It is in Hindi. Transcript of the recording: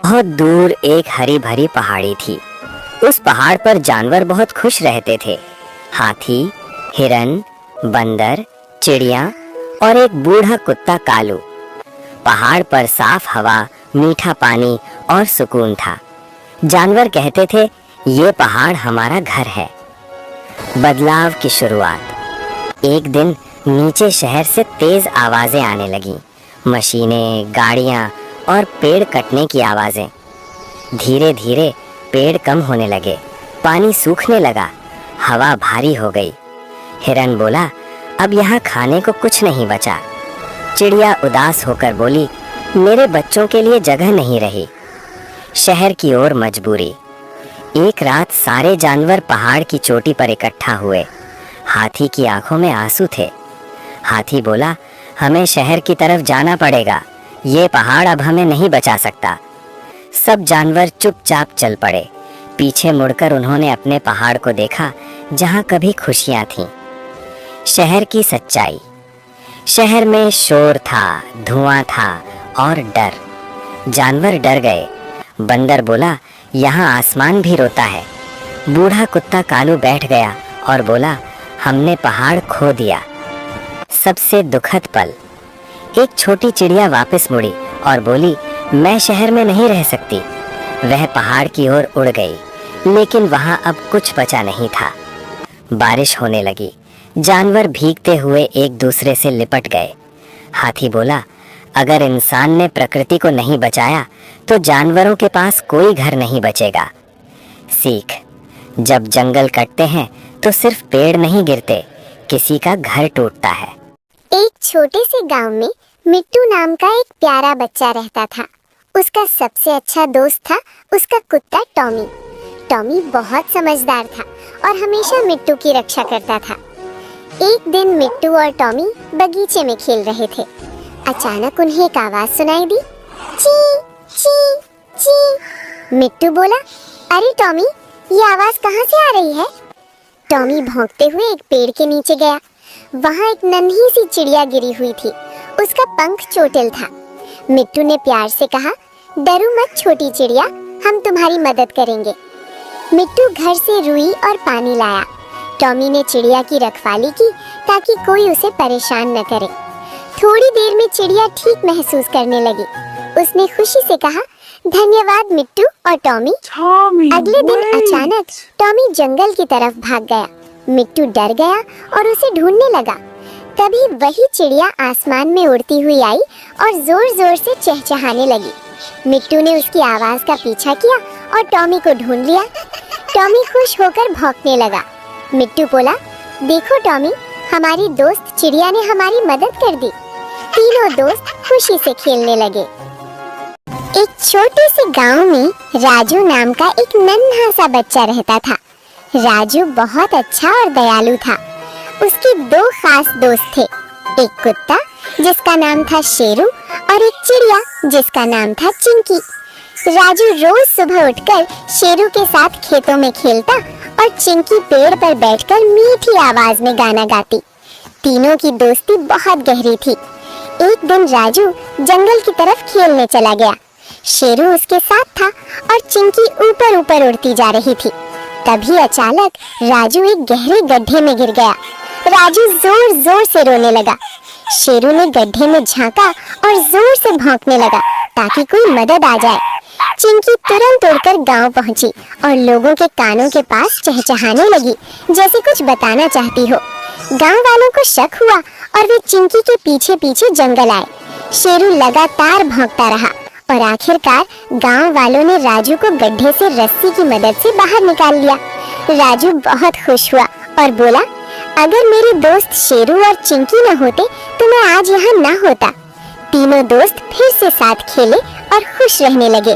बहुत दूर एक हरी भरी पहाड़ी थी। उस पहाड़ पर जानवर बहुत खुश रहते थे। हाथी, हिरन, बंदर, चिड़िया और एक बूढ़ा कुत्ता कालू। पहाड़ पर साफ हवा, मीठा पानी और सुकून था। जानवर कहते थे, ये पहाड़ हमारा घर है। बदलाव की शुरुआत। एक दिन नीचे शहर से तेज आवाजें आने लगीं। मशीनें, गाड़ियां और पेड़ कटने की आवाजें। धीरे धीरे पेड़ कम होने लगे, पानी सूखने लगा, हवा भारी हो गई। हिरन बोला, अब यहाँ खाने को कुछ नहीं बचा। चिड़िया उदास होकर बोली, मेरे बच्चों के लिए जगह नहीं रही। शहर की ओर मजबूरी। एक रात सारे जानवर पहाड़ की चोटी पर इकट्ठा हुए। हाथी की आंखों में आंसू थे। हाथी बोला, हमें शहर की तरफ जाना पड़ेगा, ये पहाड़ अब हमें नहीं बचा सकता। सब जानवर चुपचाप चल पड़े। पीछे मुड़कर उन्होंने अपने पहाड़ को देखा, जहां कभी खुशियां थीं। शहर की सच्चाई। शहर में शोर था, धुआं था और डर। जानवर डर गए। बंदर बोला, यहाँ आसमान भी रोता है। बूढ़ा कुत्ता कालू बैठ गया और बोला, हमने पहाड़ खो दिया। सबसे दुखद पल। एक छोटी चिड़िया वापस मुड़ी और बोली, मैं शहर में नहीं रह सकती। वह पहाड़ की ओर उड़ गई, लेकिन वहां अब कुछ बचा नहीं था। बारिश होने लगी। जानवर भीगते हुए एक दूसरे से लिपट गए। हाथी बोला, अगर इंसान ने प्रकृति को नहीं बचाया तो जानवरों के पास कोई घर नहीं बचेगा। सीख। जब जंगल कटते हैं तो सिर्फ पेड़ नहीं गिरते, किसी का घर टूटता है। एक छोटे से गांव में मिट्टू नाम का एक प्यारा बच्चा रहता था। उसका सबसे अच्छा दोस्त था उसका कुत्ता टॉमी। टॉमी बहुत समझदार था और हमेशा मिट्टू की रक्षा करता था। एक दिन मिट्टू और टॉमी बगीचे में खेल रहे थे। अचानक उन्हें एक आवाज सुनाई दी, ची ची ची। मिट्टू बोला, अरे टॉमी, ये आवाज कहाँ से आ रही है? टॉमी भौंकते हुए एक पेड़ के नीचे गया। वहाँ एक नन्ही सी चिड़िया गिरी हुई थी। उसका पंख चोटिल था। मिट्टू ने प्यार से कहा, डरो मत छोटी चिड़िया, हम तुम्हारी मदद करेंगे। मिट्टू घर से रुई और पानी लाया। टॉमी ने चिड़िया की रखवाली की ताकि कोई उसे परेशान न करे। थोड़ी देर में चिड़िया ठीक महसूस करने लगी। उसने खुशी से कहा, धन्यवाद मिट्टू और टॉमी। अगले दिन अचानक टॉमी जंगल की तरफ भाग गया। मिट्टू डर गया और उसे ढूंढने लगा। तभी वही चिड़िया आसमान में उड़ती हुई आई और जोर जोर से चहचहाने लगी। मिट्टू ने उसकी आवाज का पीछा किया और टॉमी को ढूंढ लिया। टॉमी खुश होकर भौंकने लगा। मिट्टू बोला, देखो टॉमी, हमारी दोस्त चिड़िया ने हमारी मदद कर दी। तीनों दोस्त खुशी से खेलने लगे। एक छोटे से गांव में राजू नाम का एक नन्हा सा बच्चा रहता था। राजू बहुत अच्छा और दयालु था। उसके दो खास दोस्त थे, एक कुत्ता जिसका नाम था शेरू और एक चिड़िया जिसका नाम था चिंकी। राजू रोज सुबह उठकर शेरू के साथ खेतों में खेलता और चिंकी पेड़ पर बैठकर मीठी आवाज में गाना गाती। तीनों की दोस्ती बहुत गहरी थी। एक दिन राजू जंगल की तरफ खेलने चला गया। शेरू उसके साथ था और चिंकी ऊपर ऊपर उड़ती जा रही थी। तभी अचानक राजू एक गहरे गड्ढे में गिर गया। राजू जोर जोर से रोने लगा। शेरू ने गड्ढे में झांका और जोर से भौंकने लगा ताकि कोई मदद आ जाए। चिंकी तुरंत उड़कर गांव पहुंची और लोगों के कानों के पास चहचहाने लगी, जैसे कुछ बताना चाहती हो। गांव वालों को शक हुआ और वे चिंकी के पीछे पीछे जंगल आए। शेरू लगातार भौंकता रहा और आखिरकार गांव वालों ने राजू को गड्ढे से रस्सी की मदद से बाहर निकाल लिया। राजू बहुत खुश हुआ और बोला, अगर मेरे दोस्त शेरू और चिंकी न होते तो मैं आज यहाँ न होता। तीनों दोस्त फिर से साथ खेले और खुश रहने लगे।